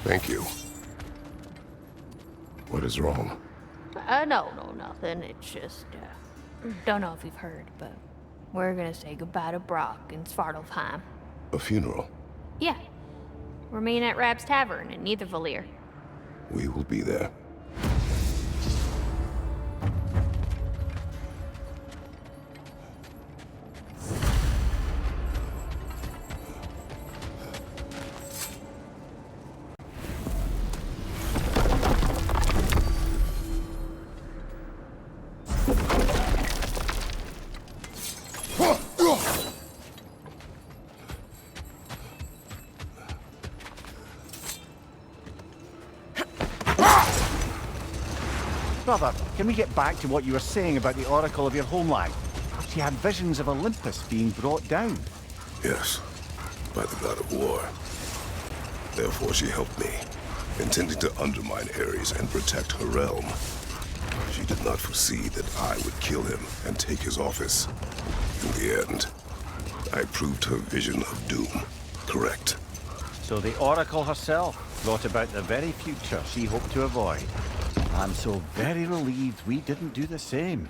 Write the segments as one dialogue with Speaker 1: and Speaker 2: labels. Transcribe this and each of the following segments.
Speaker 1: Thank you. What is wrong?
Speaker 2: No, nothing. It's just, don't know if you've heard, but we're gonna say goodbye to Brock in Svartalfheim.
Speaker 1: A funeral?
Speaker 2: Yeah. We're meeting at Rab's Tavern in Nethervalir.
Speaker 1: We will be there.
Speaker 3: Brother, can we get back to what you were saying about the Oracle of your homeland? She had visions of Olympus being brought down.
Speaker 1: Yes, by the god of war. Therefore she helped me, intending to undermine Ares and protect her realm. She did not foresee that I would kill him and take his office. In the end, I proved her vision of doom correct.
Speaker 3: So the Oracle herself brought about the very future she hoped to avoid. I'm so very relieved we didn't do the same.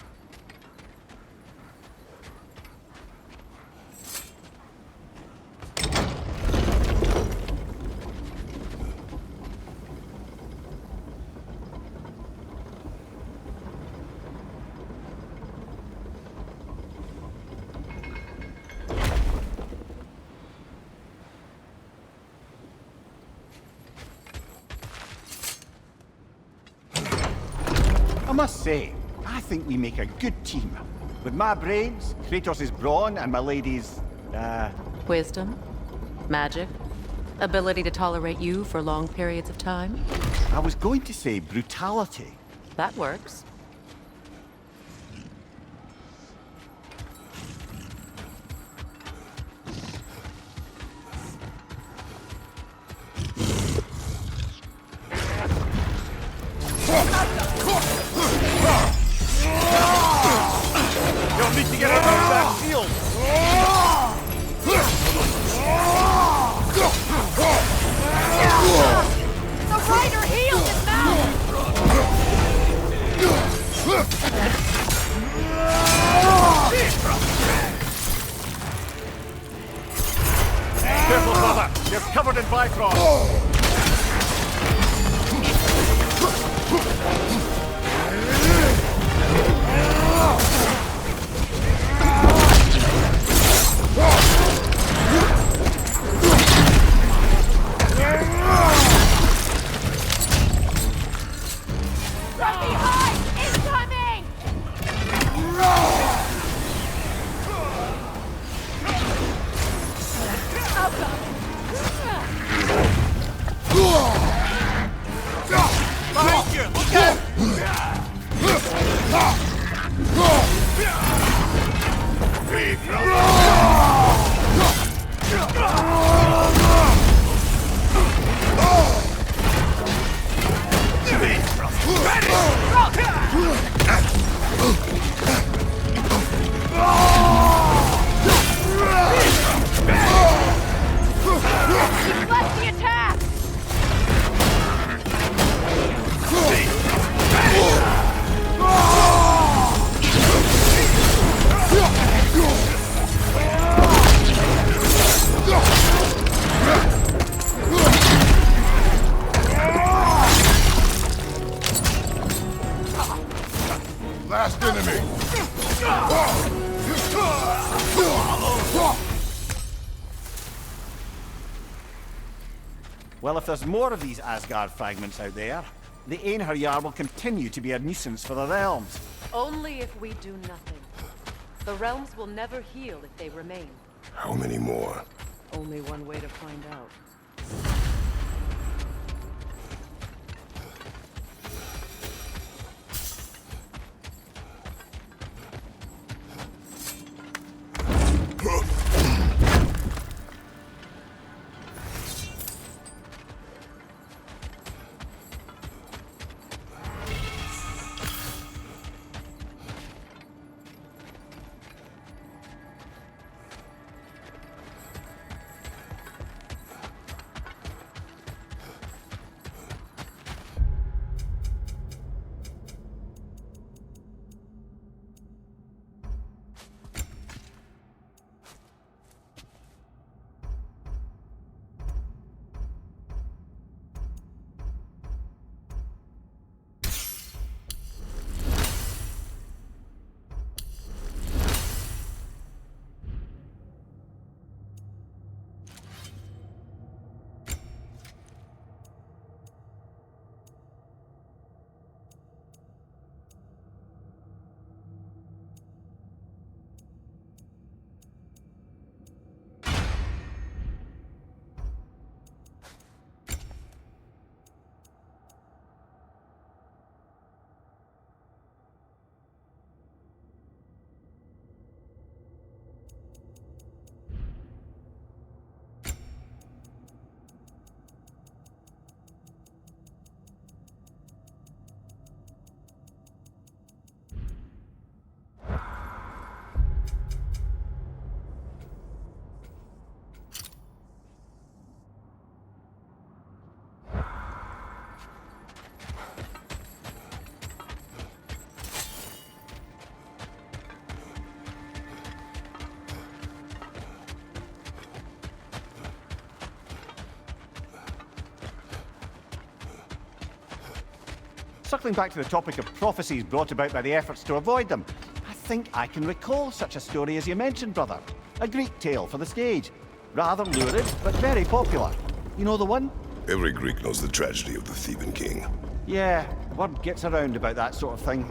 Speaker 3: I must say, I think we make a good team. With my brains, Kratos' brawn, and my lady's,
Speaker 4: Wisdom? Magic? Ability to tolerate you for long periods of time?
Speaker 3: I was going to say brutality.
Speaker 4: That works.
Speaker 3: You'll need to get out of that field!
Speaker 2: The rider healed his mouth!
Speaker 3: Careful, brother! You're covered in Bifrost!
Speaker 2: From behind! Incoming!
Speaker 3: Behind you! Look out!
Speaker 2: Left the attack!
Speaker 1: Last enemy!
Speaker 3: Well, if there's more of these Asgard fragments out there, the Einherjar will continue to be a nuisance for the realms.
Speaker 4: Only if we do nothing. The realms will never heal if they remain.
Speaker 1: How many more?
Speaker 4: Only one way to find out.
Speaker 3: Circling back to the topic of prophecies brought about by the efforts to avoid them, I think I can recall such a story as you mentioned, brother. A Greek tale for the stage. Rather lurid, but very popular. You know the one?
Speaker 1: Every Greek knows the tragedy of the Theban king.
Speaker 3: Yeah, word gets around about that sort of thing.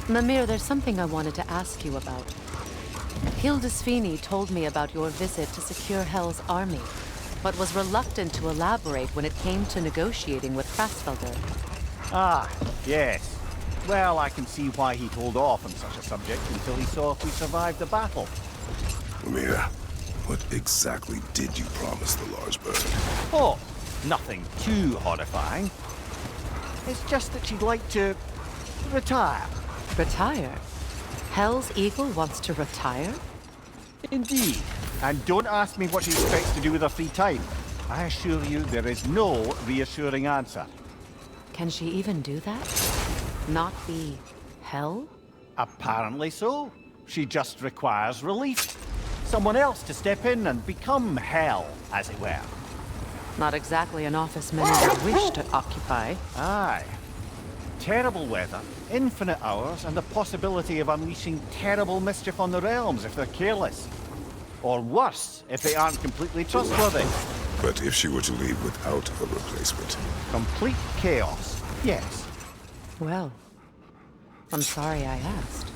Speaker 4: Mimir, there's something I wanted to ask you about. Hildisvini told me about your visit to secure Hell's army, but was reluctant to elaborate when it came to negotiating with Krasfelder.
Speaker 3: Ah, yes. Well, I can see why he'd hold off on such a subject until he saw if we survived the battle.
Speaker 1: Mimir, what exactly did you promise the large bird?
Speaker 3: Oh, nothing too horrifying. It's just that she'd like to retire.
Speaker 4: Retire? Hell's Eagle wants to retire?
Speaker 3: Indeed. And don't ask me what she expects to do with her free time. I assure you there is no reassuring answer.
Speaker 4: Can she even do that? Not be Hell?
Speaker 3: Apparently so. She just requires relief. Someone else to step in and become Hell, as it were.
Speaker 4: Not exactly an office many would wish to occupy.
Speaker 3: Aye. Terrible weather, infinite hours, and the possibility of unleashing terrible mischief on the realms if they're careless. Or worse, if they aren't completely trustworthy.
Speaker 1: But if she were to leave without a replacement?
Speaker 3: Complete chaos, yes.
Speaker 4: Well, I'm sorry I asked.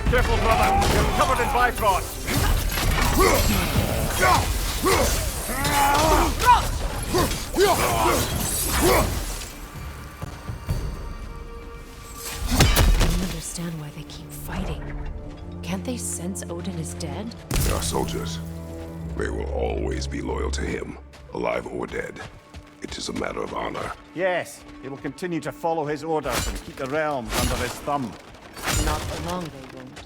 Speaker 3: Careful, brother. You're covered in Bifrost.
Speaker 4: I don't understand why they keep fighting. Can't they sense Odin is dead?
Speaker 1: They are soldiers. They will always be loyal to him, alive or dead. It is a matter of honor.
Speaker 3: Yes, he will continue to follow his orders and keep the realms under his thumb.
Speaker 4: Not for long, they won't.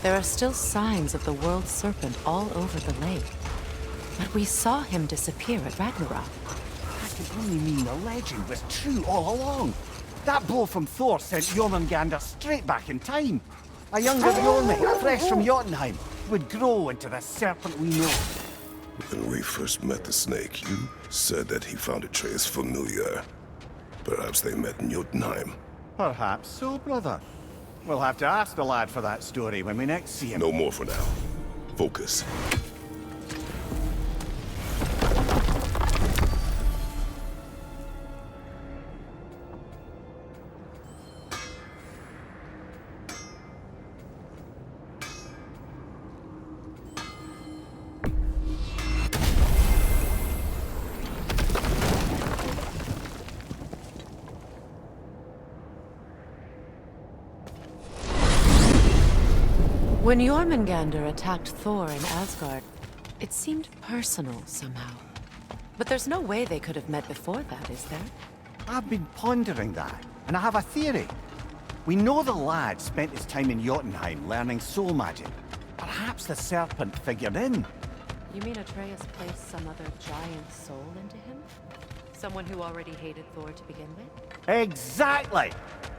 Speaker 4: There are still signs of the world serpent all over the lake. But we saw him disappear at Ragnarok.
Speaker 3: That can only mean the legend was true all along. That blow from Thor sent Jormungandr straight back in time. A younger Bjorn, fresh from Jotunheim, would grow into the serpent we know.
Speaker 1: When we first met the snake, you said that he found Atreus familiar. Perhaps they met in Jotunheim.
Speaker 3: Perhaps so, brother. We'll have to ask the lad for that story when we next see him.
Speaker 1: No more for now. Focus.
Speaker 4: When Jormungandr attacked Thor in Asgard, it seemed personal somehow. But there's no way they could have met before that, is there?
Speaker 3: I've been pondering that, and I have a theory. We know the lad spent his time in Jotunheim learning soul magic. Perhaps the serpent figured in.
Speaker 4: You mean Atreus placed some other giant soul into him? Someone who already hated Thor to begin with?
Speaker 3: Exactly!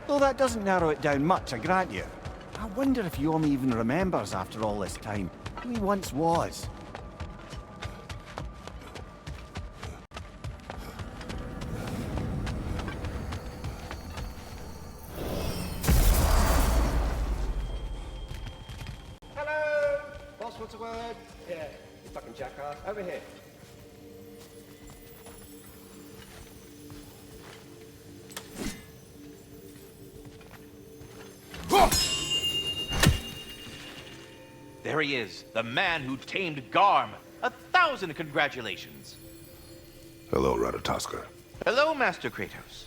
Speaker 3: Though that doesn't narrow it down much, I grant you. I wonder if Yorm even remembers after all this time who he once was.
Speaker 5: Hello! Boss wants a word? Yeah, you fucking jackass. Over here.
Speaker 6: There he is, the man who tamed Garm. 1,000 congratulations.
Speaker 1: Hello, Ratatoskr.
Speaker 6: Hello, Master Kratos.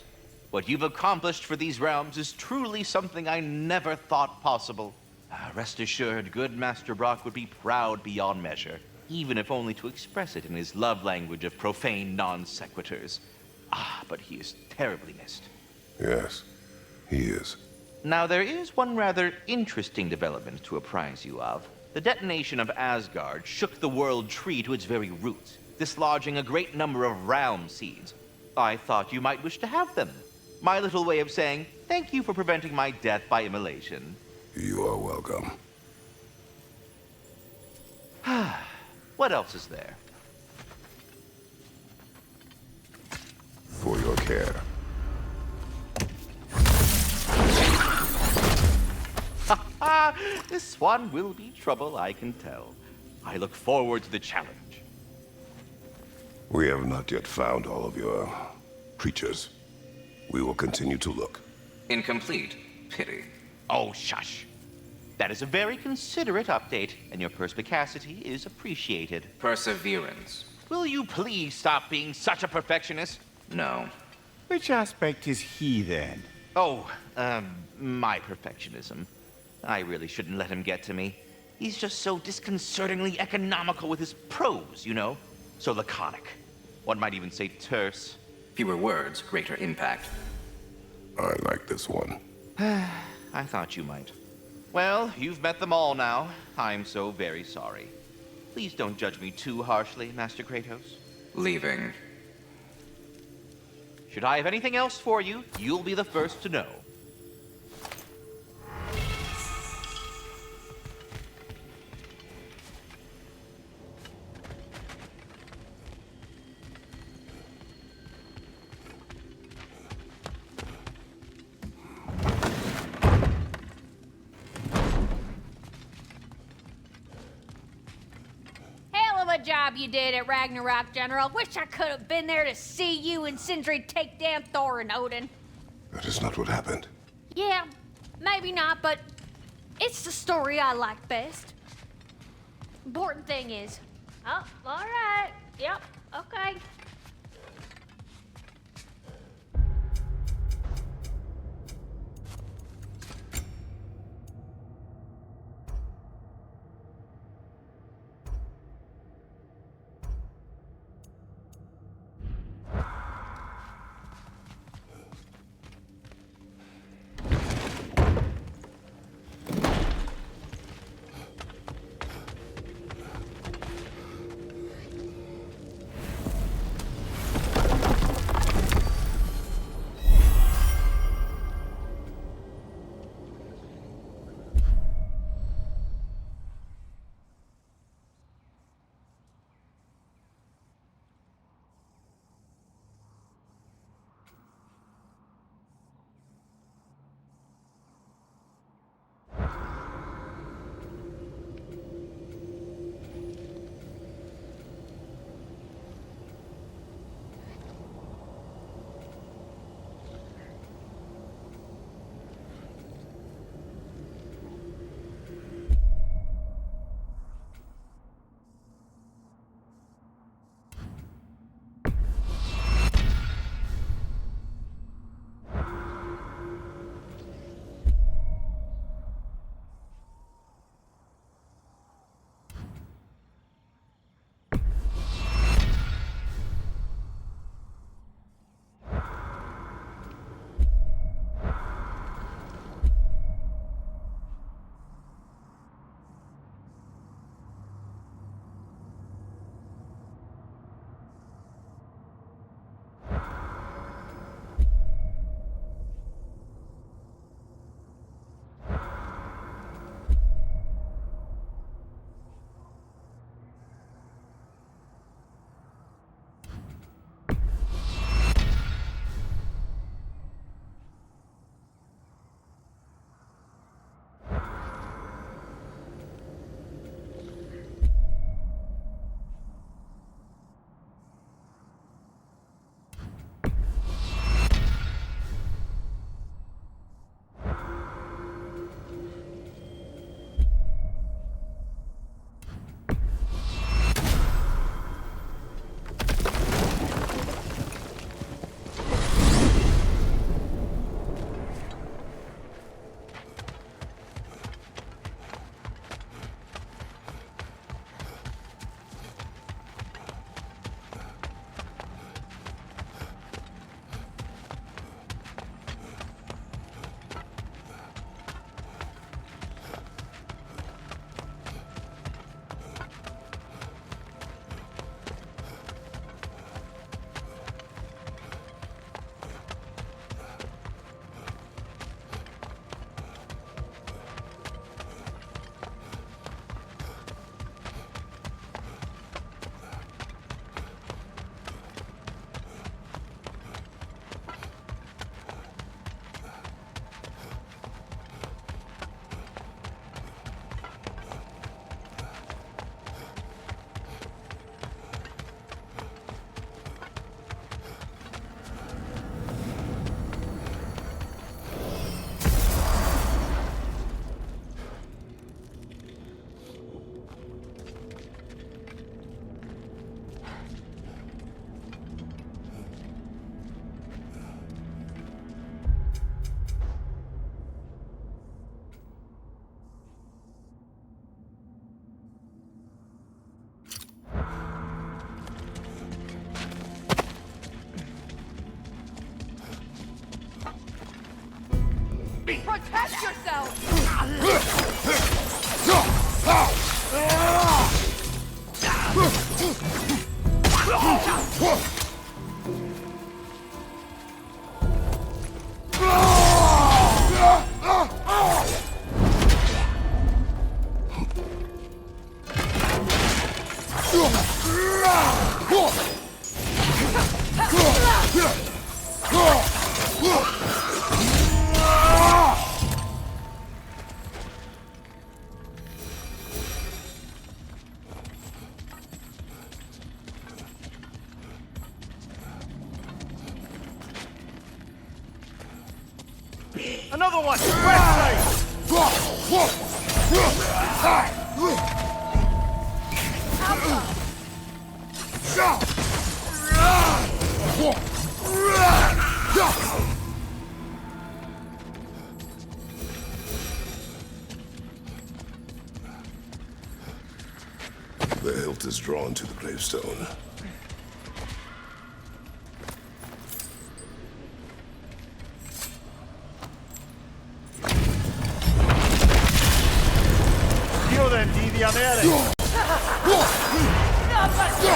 Speaker 6: What you've accomplished for these realms is truly something I never thought possible. Rest assured, good Master Brock would be proud beyond measure, even if only to express it in his love language of profane non-sequiturs. But he is terribly missed.
Speaker 1: Yes, he is.
Speaker 6: Now, there is one rather interesting development to apprise you of. The detonation of Asgard shook the world tree to its very roots, dislodging a great number of realm seeds. I thought you might wish to have them. My little way of saying, thank you for preventing my death by immolation.
Speaker 1: You are welcome.
Speaker 6: What else is there?
Speaker 1: For your care.
Speaker 6: This one will be trouble, I can tell. I look forward to the challenge.
Speaker 1: We have not yet found all of your creatures. We will continue to look.
Speaker 7: Incomplete. Pity.
Speaker 6: Oh, shush. That is a very considerate update, and your perspicacity is appreciated.
Speaker 7: Perseverance.
Speaker 6: Will you please stop being such a perfectionist?
Speaker 7: No.
Speaker 3: Which aspect is he, then?
Speaker 6: Oh, my perfectionism. I really shouldn't let him get to me. He's just so disconcertingly economical with his prose, you know? So laconic. One might even say terse.
Speaker 7: Fewer words, greater impact.
Speaker 1: I like this one.
Speaker 6: I thought you might. Well, you've met them all now. I'm so very sorry. Please don't judge me too harshly, Master Kratos.
Speaker 7: Leaving.
Speaker 6: Should I have anything else for you, you'll be the first to know.
Speaker 2: Job you did at Ragnarok, General. Wish I could have been there to see you and Sindri take down Thor and Odin.
Speaker 1: That is not what happened.
Speaker 2: Yeah, maybe not, but it's the story I like best. Important thing is... Oh, all right. Yep, okay. Protect yourself!
Speaker 3: Another one! West side!
Speaker 1: The hilt is drawn to the gravestone.
Speaker 3: You then, devianere!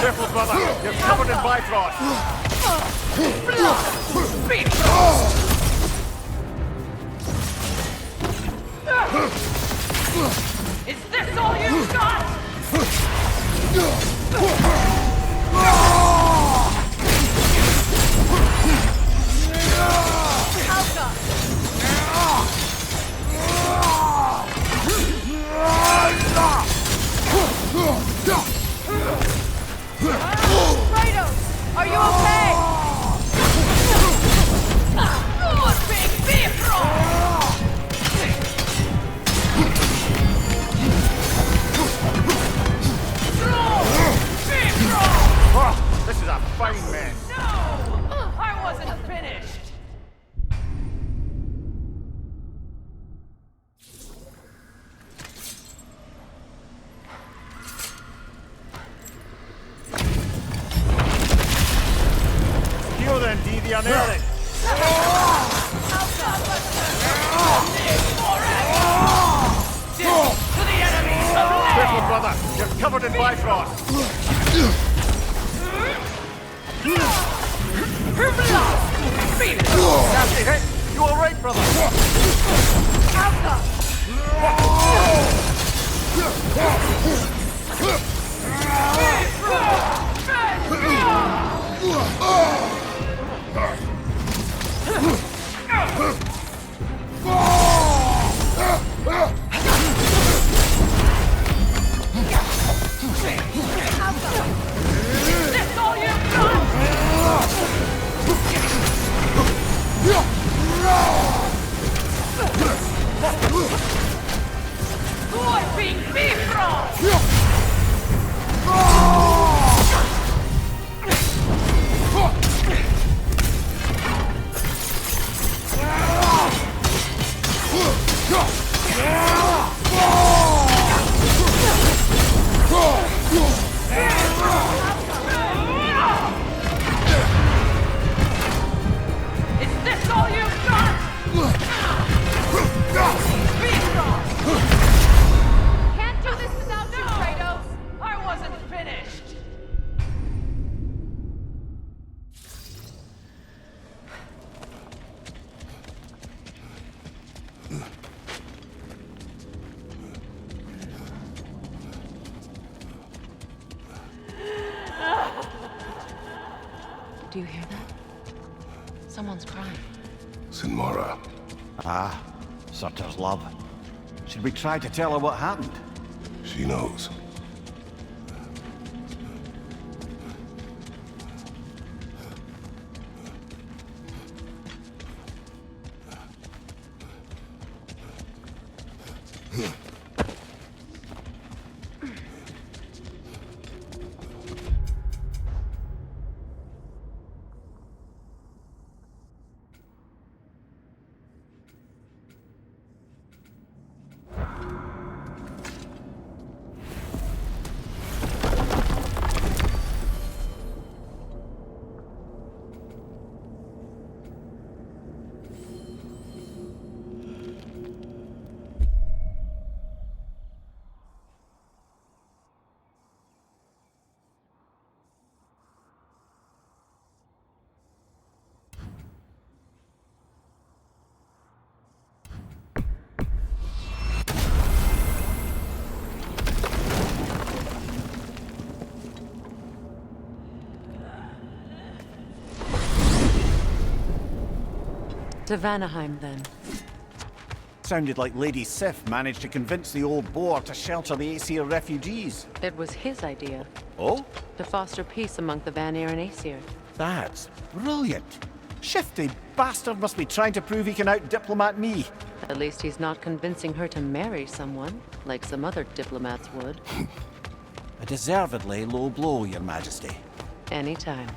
Speaker 3: Careful, brother! You're covered in Bifrost!
Speaker 2: Is this all you've got? Kratos, are you okay?
Speaker 3: Oh, this is a fine mess.
Speaker 2: No! I wasn't finished!
Speaker 3: You then, devianere!
Speaker 2: To the enemies of land!
Speaker 3: Careful, brother! You're covered in Bifrost! Nasty hit! You alright, brother?
Speaker 2: That's all you've got! Boy, being Bifrost! Is this all you've got? Bifrost! Can't do this without you, Kratos! I wasn't finished!
Speaker 4: Do you hear that? Someone's crying.
Speaker 1: Sinmara.
Speaker 3: Ah, Surtur's love. Should we try to tell her what happened?
Speaker 1: She knows.
Speaker 4: To Vanaheim, then.
Speaker 3: Sounded like Lady Sif managed to convince the old boar to shelter the Aesir refugees.
Speaker 4: It was his idea.
Speaker 3: Oh?
Speaker 4: To foster peace among the Vanir and Aesir.
Speaker 3: That's brilliant. Shifty bastard must be trying to prove he can out-diplomat me.
Speaker 4: At least he's not convincing her to marry someone, like some other diplomats would.
Speaker 3: A deservedly low blow, Your Majesty.
Speaker 4: Anytime.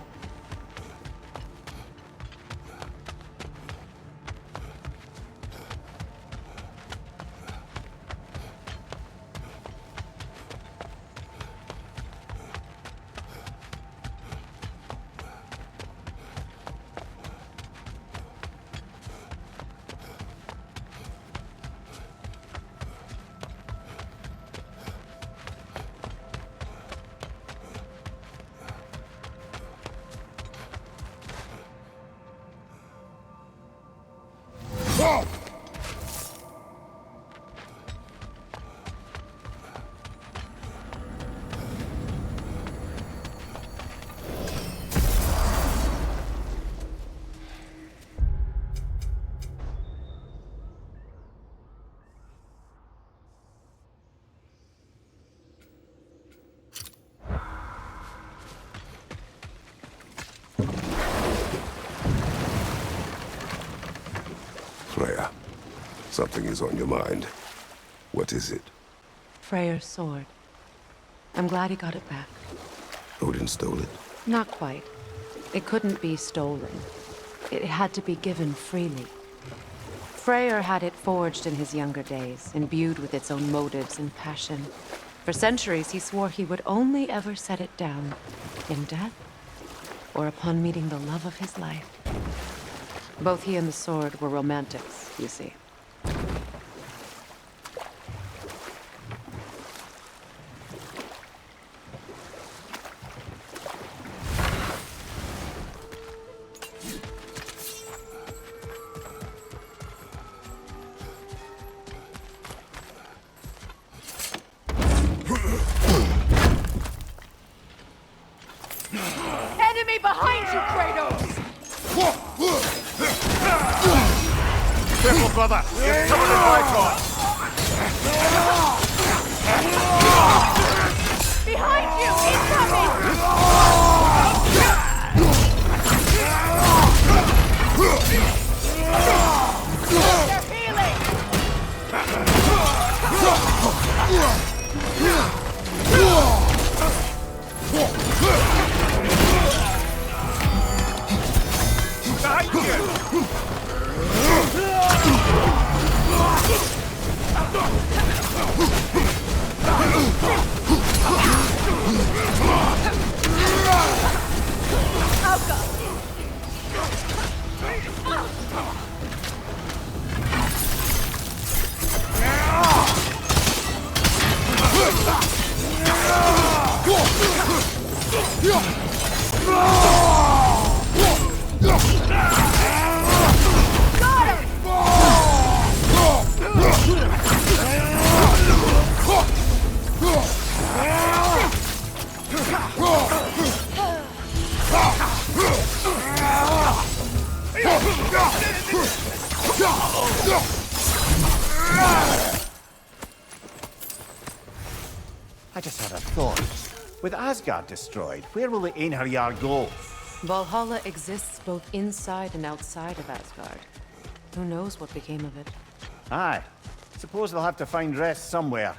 Speaker 1: Freya, something is on your mind. What is it?
Speaker 4: Freyr's sword. I'm glad he got it back.
Speaker 1: Odin stole it?
Speaker 4: Not quite. It couldn't be stolen. It had to be given freely. Freyr had it forged in his younger days, imbued with its own motives and passion. For centuries, he swore he would only ever set it down in death or upon meeting the love of his life. Both he and the sword were romantics, you see.
Speaker 2: Enemy behind you, Kratos!
Speaker 3: Careful, brother! You're covered in my cause!
Speaker 2: Behind you! Incoming! They're healing!
Speaker 3: Behind you! I just had a thought. With Asgard destroyed, where will the Einherjar go?
Speaker 4: Valhalla exists both inside and outside of Asgard. Who knows what became of it?
Speaker 3: Aye. Suppose they'll have to find rest somewhere.